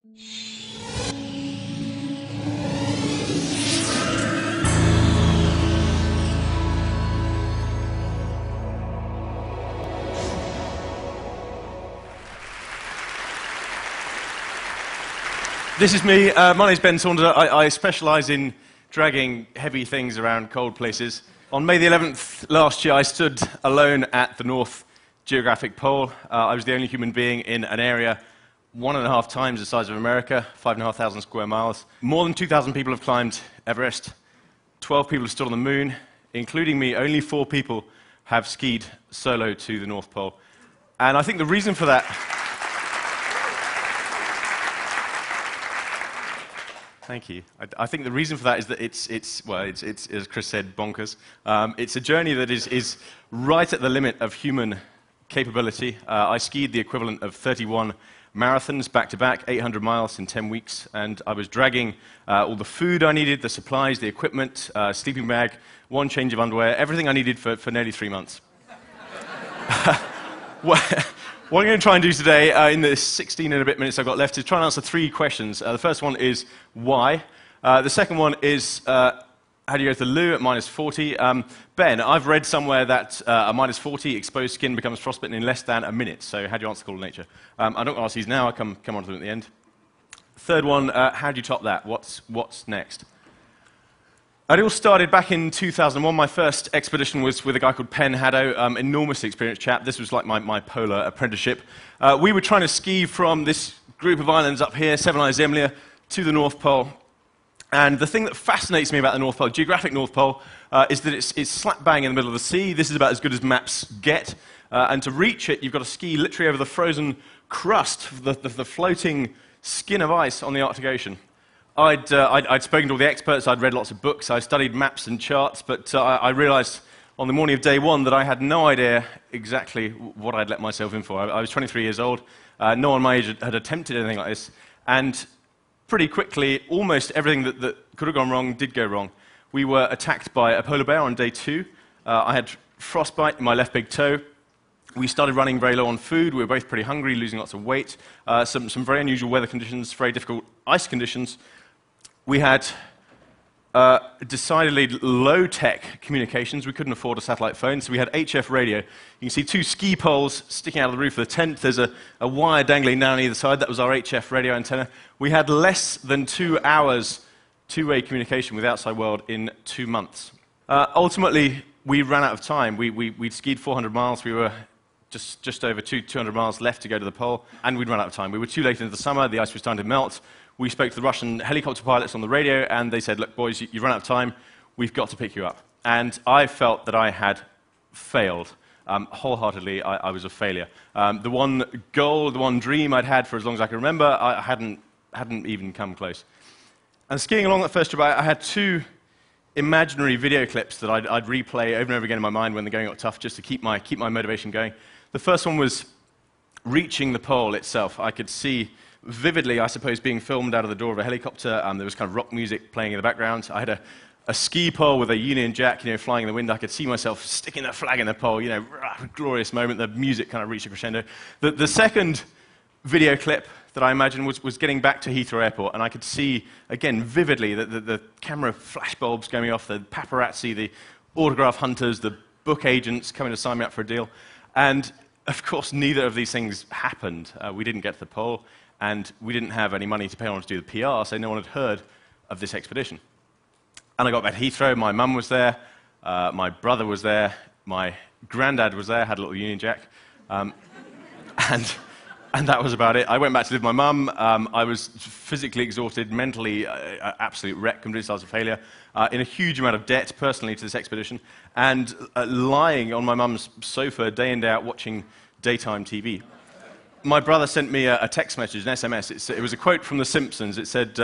This is me. My name is Ben Sanders. I specialise in dragging heavy things around cold places. On May the 11th last year, I stood alone at the North Geographic Pole. I was the only human being in an area 1.5 times the size of America, 5,500 square miles. More than 2,000 people have climbed Everest. 12 people have stood on the moon. Including me, only 4 people have skied solo to the North Pole. And I think the reason for that... Thank you. I think the reason for that is that it's as Chris said, bonkers. It's a journey that is right at the limit of human capability. I skied the equivalent of 31 marathons back-to-back, 800 miles in 10 weeks, and I was dragging all the food I needed, the supplies, the equipment, sleeping bag, 1 change of underwear, everything I needed for nearly 3 months. What I'm going to try and do today, in the 16 and a bit minutes I've got left, is try and answer 3 questions. The first one is, why? The second one is, how do you go to the loo at -40? Ben, I've read somewhere that at -40, exposed skin becomes frostbitten in less than a minute. So how do you answer call of nature? I'm not going to ask these now. I'll come on to them at the end. Third one, how do you top that? What's next? It all started back in 2001. My first expedition was with a guy called Penn Haddo, enormously experienced chap. This was like my polar apprenticeship. We were trying to ski from this group of islands up here, Seven Isles Zemlya, to the North Pole. And the thing that fascinates me about the North Pole, geographic North Pole, is that it's slap bang in the middle of the sea. This is about as good as maps get. And to reach it, you've got to ski literally over the frozen crust, the floating skin of ice on the Arctic Ocean. I'd spoken to all the experts, I'd read lots of books, I studied maps and charts, but I realized on the morning of day 1 that I had no idea exactly what I'd let myself in for. I was 23 years old, no one my age had attempted anything like this, and pretty quickly, almost everything that could have gone wrong did go wrong. We were attacked by a polar bear on day 2. I had frostbite in my left big toe. We started running very low on food. We were both pretty hungry, losing lots of weight. Some very unusual weather conditions, very difficult ice conditions. We had decidedly low-tech communications. We couldn't afford a satellite phone, so we had HF radio. You can see 2 ski poles sticking out of the roof of the tent. There's a wire dangling down either side. That was our HF radio antenna. We had less than 2 hours two-way communication with the outside world in 2 months. Ultimately, we ran out of time. We'd skied 400 miles. We were just over 200 miles left to go to the pole, and we'd run out of time. We were too late into the summer. The ice was starting to melt. We spoke to the Russian helicopter pilots on the radio, and they said, look, boys, you've run out of time. We've got to pick you up. And I felt that I had failed. Wholeheartedly, I was a failure. The one goal, the one dream I'd had for as long as I can remember, I hadn't even come close. And skiing along that first trip, I had 2 imaginary video clips that I'd replay over and over again in my mind when the going got tough, just to keep my motivation going. The first one was reaching the pole itself. I could see vividly, I suppose, being filmed out of the door of a helicopter. There was kind of rock music playing in the background. I had a ski pole with a Union Jack, flying in the wind. I could see myself sticking that flag in the pole, glorious moment. The music kind of reached a crescendo. The second video clip that I imagined was getting back to Heathrow Airport, and I could see, again, vividly, the camera flashbulbs going off, the paparazzi, the autograph hunters, the book agents coming to sign me up for a deal. And, of course, neither of these things happened. We didn't get to the pole, and we didn't have any money to pay anyone to do the PR, so no one had heard of this expedition. And I got back to Heathrow. My mum was there, my brother was there, my granddad was there, had a little Union Jack, and that was about it. I went back to live with my mum. I was physically exhausted, mentally absolute wreck, convinced I was a failure, in a huge amount of debt personally to this expedition, and lying on my mum's sofa day in, day out watching daytime TV. My brother sent me a text message, an SMS. It was a quote from The Simpsons. It said,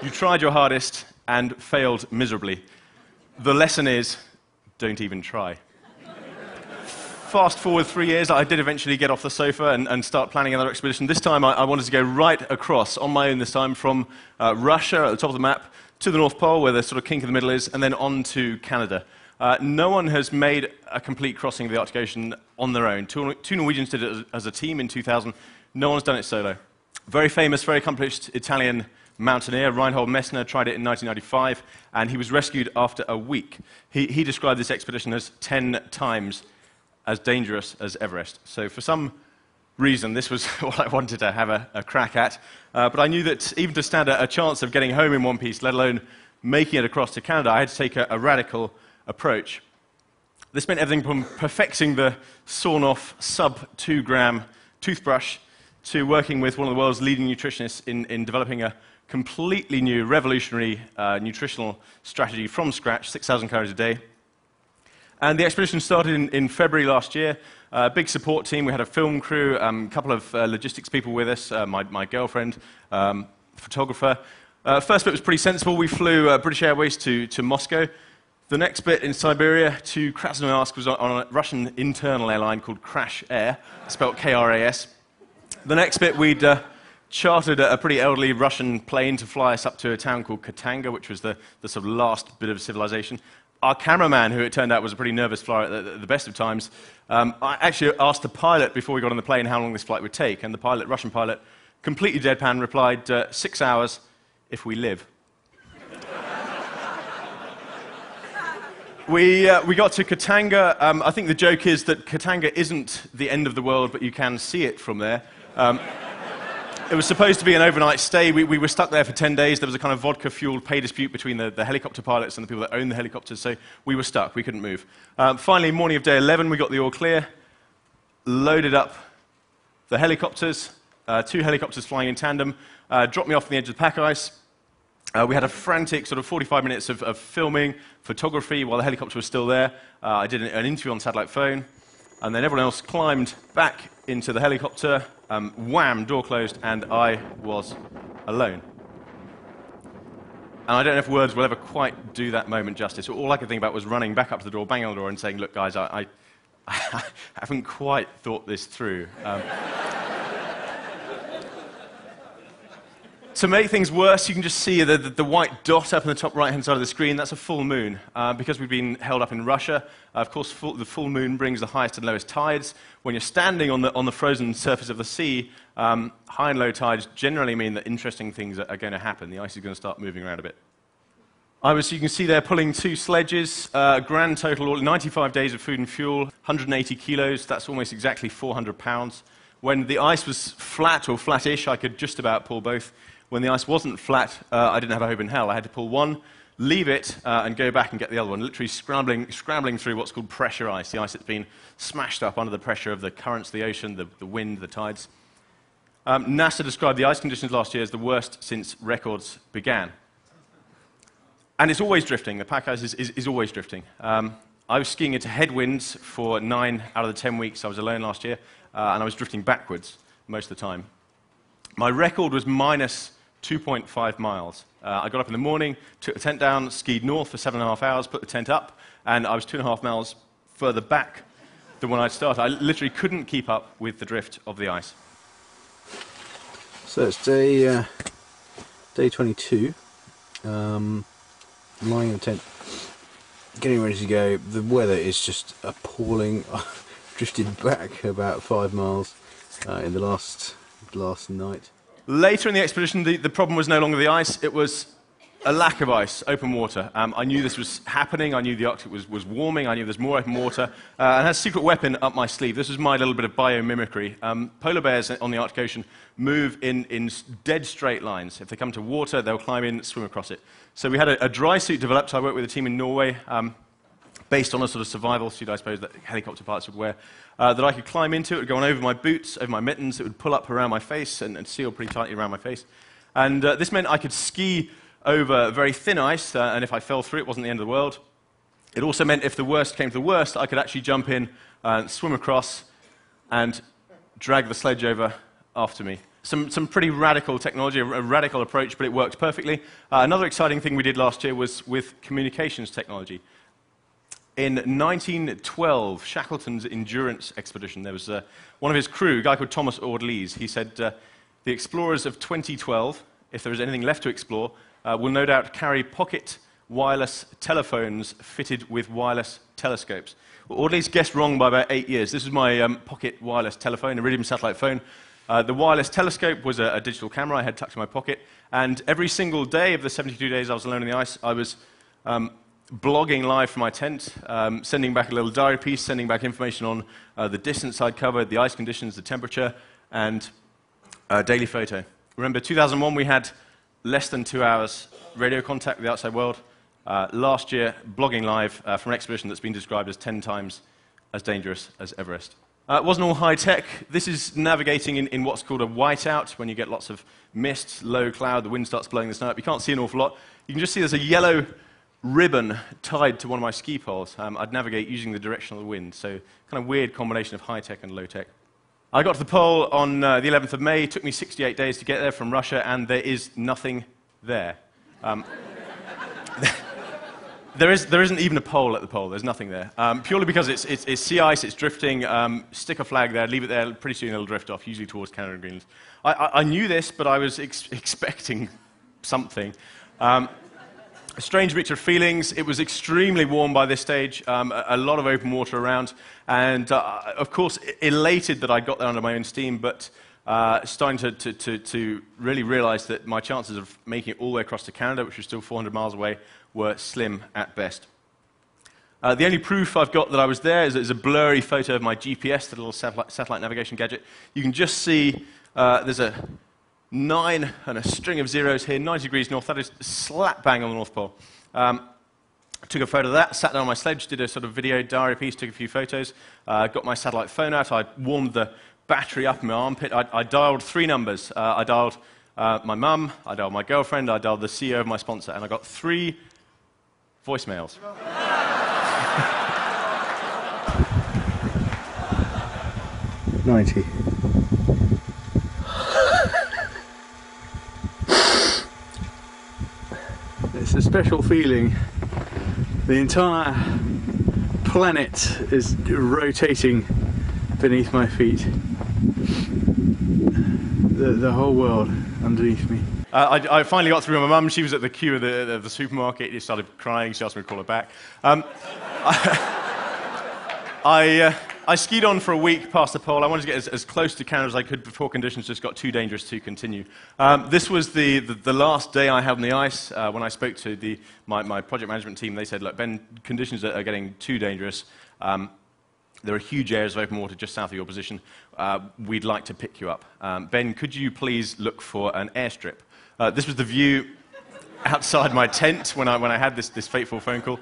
you tried your hardest and failed miserably. The lesson is, don't even try. Fast forward 3 years, I did eventually get off the sofa and start planning another expedition. This time I wanted to go right across, on my own this time, from Russia at the top of the map to the North Pole, where the sort of kink in the middle is, and then on to Canada. No one has made a complete crossing of the Arctic Ocean on their own. Two Norwegians did it as a team in 2000. No one's done it solo. Very famous, very accomplished Italian mountaineer, Reinhold Messner, tried it in 1995, and he was rescued after a week. He described this expedition as 10 times as dangerous as Everest. So for some reason, this was what I wanted to have a crack at. But I knew that even to stand a chance of getting home in one piece, let alone making it across to Canada, I had to take a radical approach. This meant everything from perfecting the sawn-off sub-2 gram toothbrush to working with one of the world's leading nutritionists in developing a completely new, revolutionary nutritional strategy from scratch, 6,000 calories a day. And the expedition started in February last year. Big support team. We had a film crew, a couple of logistics people with us, my girlfriend, photographer. First bit was pretty sensible. We flew British Airways to Moscow. The next bit in Siberia to Krasnoyarsk was on a Russian internal airline called Crash Air, spelled K-R-A-S. The next bit, we'd chartered a pretty elderly Russian plane to fly us up to a town called Katanga, which was the sort of last bit of civilization. Our cameraman, who it turned out was a pretty nervous flyer at the best of times, I actually asked the pilot before we got on the plane how long this flight would take, and the pilot, Russian pilot, completely deadpan, replied, 6 hours if we live. We got to Katanga. I think the joke is that Katanga isn't the end of the world, but you can see it from there. It was supposed to be an overnight stay. We were stuck there for 10 days. There was a kind of vodka-fueled pay dispute between the helicopter pilots and the people that owned the helicopters, so we were stuck. We couldn't move. Finally, morning of day 11, we got the all clear, loaded up the helicopters, 2 helicopters flying in tandem, dropped me off on the edge of the pack ice. We had a frantic sort of 45 minutes of filming, photography while the helicopter was still there. I did an interview on satellite phone, and then everyone else climbed back into the helicopter. Wham, door closed, and I was alone. And I don't know if words will ever quite do that moment justice. All I could think about was running back up to the door, banging on the door, and saying, "Look, guys, I haven't quite thought this through." To make things worse, you can just see the white dot up in the top right-hand side of the screen. That's a full moon. Because we've been held up in Russia, of course, the full moon brings the highest and lowest tides. When you're standing on the frozen surface of the sea, high and low tides generally mean that interesting things are going to happen. The ice is going to start moving around a bit. You can see there, pulling 2 sledges, grand total, 95 days of food and fuel, 180 kilos. That's almost exactly 400 pounds. When the ice was flat or flattish, I could just about pull both. When the ice wasn't flat, I didn't have a hope in hell. I had to pull one, leave it, and go back and get the other one, literally scrambling through what's called pressure ice, the ice that's been smashed up under the pressure of the currents, the ocean, the wind, the tides. NASA described the ice conditions last year as the worst since records began. And it's always drifting. The pack ice is always drifting. I was skiing into headwinds for 9 out of the 10 weeks I was alone last year, and I was drifting backwards most of the time. My record was minus 2.5 miles. I got up in the morning, took the tent down, skied north for 7.5 hours, put the tent up, and I was 2.5 miles further back than when I'd started. I literally couldn't keep up with the drift of the ice. So it's day 22. Lying in the tent, getting ready to go. The weather is just appalling. I drifted back about 5 miles in the last night. Later in the expedition, the problem was no longer the ice, it was a lack of ice, open water. I knew this was happening, I knew the Arctic was warming, I knew there's more open water, and I had a secret weapon up my sleeve. This was my little bit of biomimicry. Polar bears on the Arctic Ocean move in dead straight lines. If they come to water, they'll climb in, swim across it. So we had a dry suit developed. I worked with a team in Norway, based on a sort of survival suit, I suppose, that helicopter pilots would wear, that I could climb into. It would go on over my boots, over my mittens. It would pull up around my face and seal pretty tightly around my face. And this meant I could ski over very thin ice, and if I fell through, it wasn't the end of the world. It also meant if the worst came to the worst, I could actually jump in and swim across and drag the sledge over after me. Some pretty radical technology, a radical approach, but it worked perfectly. Another exciting thing we did last year was with communications technology. In 1912, Shackleton's endurance expedition, there was one of his crew, a guy called Thomas Ord-Lees. He said, the explorers of 2012, if there is anything left to explore, will no doubt carry pocket wireless telephones fitted with wireless telescopes. Ord-Lees guessed wrong by about 8 years. This was my pocket wireless telephone, Iridium satellite phone. The wireless telescope was a digital camera I had tucked in my pocket, and every single day of the 72 days I was alone in the ice, I was blogging live from my tent, sending back a little diary piece, sending back information on the distance I'd covered, the ice conditions, the temperature, and daily photo. Remember, 2001, we had less than 2 hours radio contact with the outside world. Last year, blogging live from an expedition that's been described as 10 times as dangerous as Everest. It wasn't all high-tech. This is navigating in what's called a whiteout, when you get lots of mist, low cloud, the wind starts blowing the snow up. You can't see an awful lot. You can just see there's a yellow ribbon tied to one of my ski poles. I'd navigate using the direction of the wind, so kind of weird combination of high-tech and low-tech. I got to the pole on the 11th of May. It took me 68 days to get there from Russia, and there is nothing there. There isn't even a pole at the pole. There's nothing there. Purely because it's sea ice, it's drifting. Stick a flag there, leave it there. Pretty soon it'll drift off, usually towards Canada and Greenland. I knew this, but I was expecting something. A strange mixture of feelings. It was extremely warm by this stage, a lot of open water around, and of course elated that I got there under my own steam, but starting to really realize that my chances of making it all the way across to Canada, which was still 400 miles away, were slim at best. The only proof I've got that I was there is a blurry photo of my GPS, the little satellite navigation gadget. You can just see there's a 9 and a string of zeros here, 90 degrees north. That is slap bang on the North Pole. Took a photo of that, sat down on my sledge, did a sort of video diary piece, took a few photos, got my satellite phone out. I warmed the battery up in my armpit. I dialed 3 numbers. I dialed my mum, I dialed my girlfriend, I dialed the CEO of my sponsor, and I got 3 voicemails. 90. It's a special feeling. The entire planet is rotating beneath my feet. The whole world underneath me. I finally got through my mum. She was at the queue of the supermarket. She started crying. She asked me to call her back. I skied on for a week past the pole. I wanted to get as close to Canada as I could before conditions just got too dangerous to continue. This was the last day I had on the ice. When I spoke to my project management team, they said, look, Ben, conditions are getting too dangerous. There are huge areas of open water just south of your position. We'd like to pick you up. Ben, could you please look for an airstrip? This was the view outside my tent when I had this fateful phone call.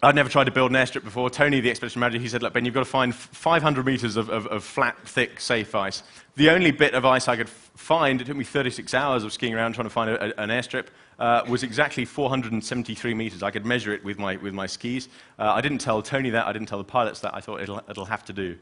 I'd never tried to build an airstrip before. Tony, the expedition manager, he said, look, Ben, you've got to find 500 meters of flat, thick, safe ice. The only bit of ice I could find, it took me 36 hours of skiing around trying to find an airstrip, was exactly 473 meters. I could measure it with my skis. I didn't tell Tony that. I didn't tell the pilots that. I thought it'll have to do.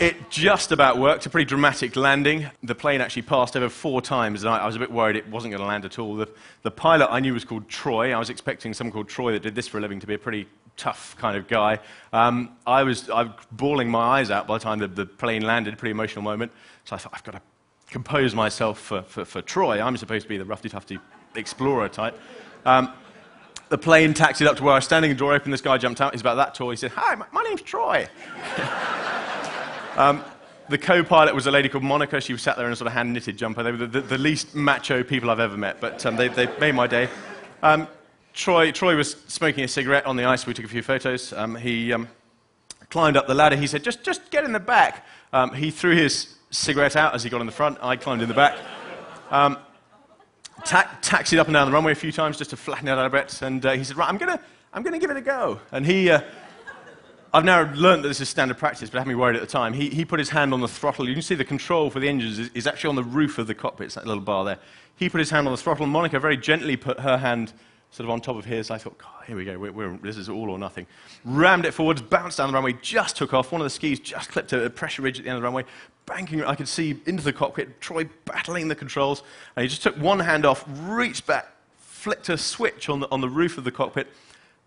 It just about worked, a pretty dramatic landing. The plane actually passed over 4 times, and I was a bit worried it wasn't going to land at all. The pilot I knew was called Troy. I was expecting someone called Troy that did this for a living to be a pretty tough kind of guy. I was bawling my eyes out by the time the plane landed, pretty emotional moment. So I thought, I've got to compose myself for Troy. I'm supposed to be the roughy-tufty explorer type. The plane taxied up to where I was standing, the door opened, this guy jumped out. He's about that tall. He said, hi, my name's Troy. The co-pilot was a lady called Monica. She was sat there in a sort of hand-knitted jumper. They were the least macho people I've ever met, but they made my day. Troy was smoking a cigarette on the ice. We took a few photos. He climbed up the ladder. He said, just get in the back. He threw his cigarette out as he got in the front. I climbed in the back. Taxied up and down the runway a few times just to flatten it out a bit. And he said, right, I'm gonna give it a go. And he... I've now learned that this is standard practice, but it had me worried at the time. He put his hand on the throttle. You can see the control for the engines is actually on the roof of the cockpit. It's that little bar there. He put his hand on the throttle. Monica very gently put her hand sort of on top of his. I thought, God, here we go. This is all or nothing. Rammed it forwards, bounced down the runway, just took off. One of the skis just clipped a pressure ridge at the end of the runway, banking. I could see into the cockpit, Troy battling the controls. And he just took one hand off, reached back, flicked a switch on the roof of the cockpit,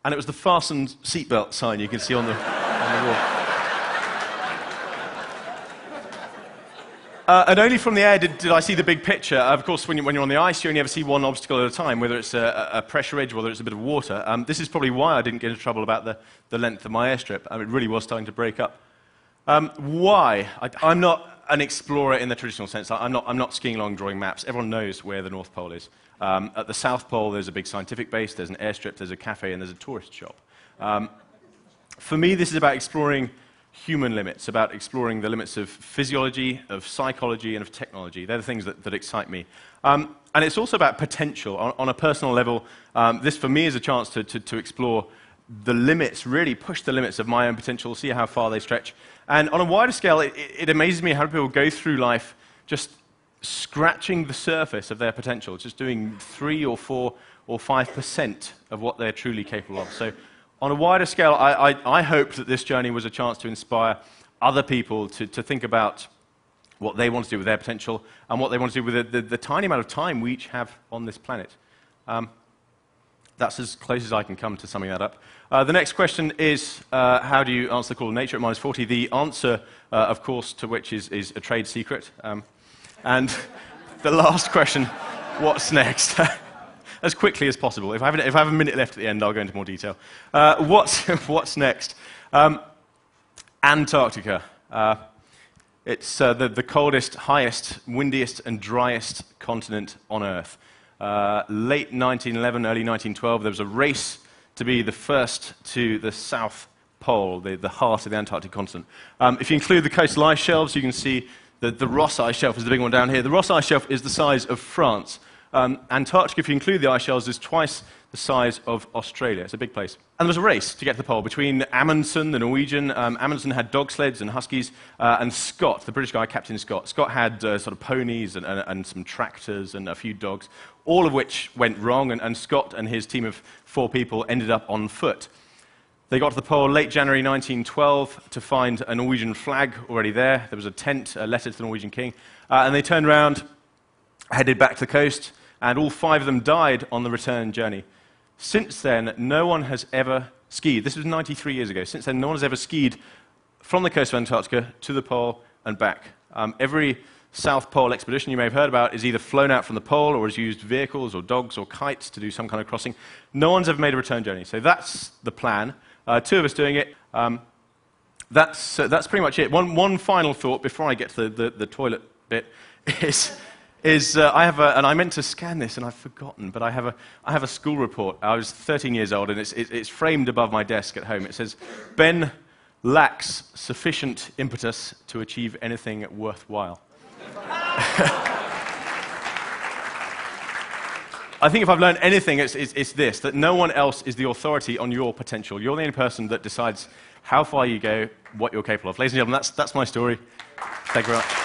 and it was the fastened seatbelt sign you can see on the wall. And only from the air did I see the big picture. Of course, when you're on the ice, you only ever see one obstacle at a time, whether it's a pressure ridge, whether it's a bit of water. This is probably why I didn't get into trouble about the length of my airstrip. It really was starting to break up. Why? I'm not an explorer in the traditional sense. I'm not skiing along drawing maps. Everyone knows where the North Pole is. At the South Pole, there's a big scientific base, there's an airstrip, there's a cafe, and there's a tourist shop. For me, this is about exploring human limits, about exploring the limits of physiology, of psychology, and of technology. They're the things that excite me. And it's also about potential. On a personal level, this for me is a chance to explore the limits, really push the limits of my own potential, see how far they stretch. And on a wider scale, it amazes me how people go through life just scratching the surface of their potential, just doing 3 or 4 or 5% of what they're truly capable of. So on a wider scale, I hope that this journey was a chance to inspire other people to think about what they want to do with their potential and what they want to do with the tiny amount of time we each have on this planet. That's as close as I can come to summing that up. The next question is, how do you answer the call of nature at -40? The answer, of course, to which is a trade secret. And the last question, what's next? As quickly as possible. If I have a minute left at the end, I'll go into more detail. What's next? Antarctica. It's the coldest, highest, windiest, and driest continent on Earth. Late 1911, early 1912, there was a race to be the first to the South Pole, the heart of the Antarctic continent. If you include the coastal ice shelves, you can see that the Ross Ice Shelf is the big one down here. The Ross Ice Shelf is the size of France. Antarctica, if you include the ice shelves, is twice the size of Australia. It's a big place. And there was a race to get to the pole between Amundsen, the Norwegian. Amundsen had dog sleds and huskies, and Scott, the British guy, Captain Scott. Scott had sort of ponies and some tractors and a few dogs, all of which went wrong, and Scott and his team of 4 people ended up on foot. They got to the pole late January 1912 to find a Norwegian flag already there. There was a tent, a letter to the Norwegian king, and they turned around, headed back to the coast, and all 5 of them died on the return journey. Since then, no one has ever skied. This was 93 years ago. Since then, no one has ever skied from the coast of Antarctica to the pole and back. Every South Pole expedition you may have heard about is either flown out from the pole or has used vehicles or dogs or kites to do some kind of crossing. No one's ever made a return journey. So that's the plan. 2 of us doing it. That's pretty much it. One final thought before I get to the toilet bit is and I meant to scan this and I've forgotten, but I have a school report. I was 13 years old and it's framed above my desk at home. It says, Ben lacks sufficient impetus to achieve anything worthwhile. I think if I've learned anything, it's this, that no one else is the authority on your potential. You're the only person that decides how far you go, what you're capable of. Ladies and gentlemen, that's my story. Thank you very much.